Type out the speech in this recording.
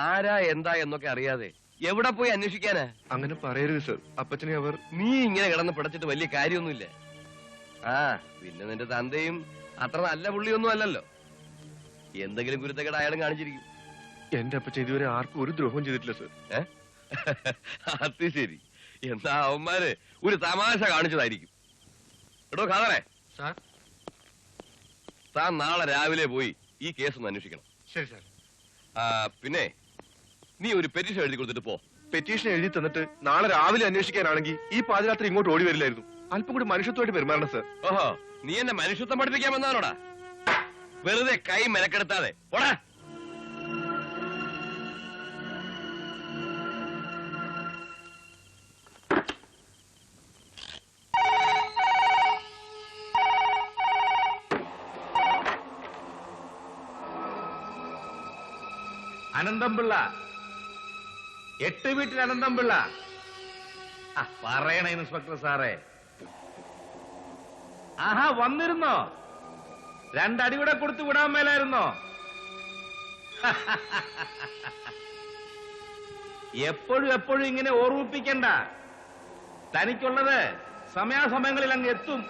ആരാ എന്താ എന്നൊക്കെ അറിയാതെ എവിടെ പോയി അന്വേഷിക്കാനാ? അങ്ങനെ പറയരുത് സർ. അപ്പച്ചനെ അവർ... നീ ഇങ്ങനെ കിടന്ന് പിടച്ചിട്ട് വലിയ കാര്യമൊന്നുമില്ല. ആ പിന്നെ നിന്റെ തന്തയും അത്ര നല്ല പുള്ളിയൊന്നും അല്ലല്ലോ. എന്തെങ്കിലും കുരുത്തക്കേട് അയാളും കാണിച്ചിരിക്കും. എന്റെ അപ്പച്ചൻ ഇതുവരെ ആർക്കും ഒരു ദ്രോഹം ചെയ്തിട്ടില്ല സർ. അത് ശരി. എന്താ അവന്മാര് ഒരു തമാശ കാണിച്ചതായിരിക്കും. എടോ ഖാദറെ, താൻ നാളെ രാവിലെ പോയി ഈ കേസ് ഒന്ന് അന്വേഷിക്കണം. ശരി സാർ. പിന്നെ നീ ഒരു പെറ്റീഷൻ എഴുതി കൊടുത്തിട്ട് പോ. പെറ്റീഷൻ എഴുതി തന്നിട്ട് നാളെ രാവിലെ അന്വേഷിക്കാനാണെങ്കിൽ ഈ പാതിരാത്രി ഇങ്ങോട്ട് ഓടി വരില്ലായിരുന്നു. അല്പം കൂടി മനുഷ്യത്വമായിട്ട് പെരുമാറണം സർ. ഓഹോ, നീ എന്നെ മനുഷ്യത്വം പഠിപ്പിക്കാമെന്നാണോടാ? വെറുതെ കൈ മെനക്കെടുത്താതെ പോടാ. അനന്തംപിള്ള, 8 വീട്ടിൽ അനന്തംപിള്ള. പറയണ ഇൻസ്പെക്ടർ സാറേ. ആഹാ, വന്നിരുന്നോ? 2 അടി കൂടെ കൊടുത്തു വിടാൻ മേലായിരുന്നോ? എപ്പോഴും ഇങ്ങനെ ഓർമ്മിപ്പിക്കണ്ട. തനിക്കുള്ളത് സമയാസമയങ്ങളിൽ അങ്ങ് എത്തും.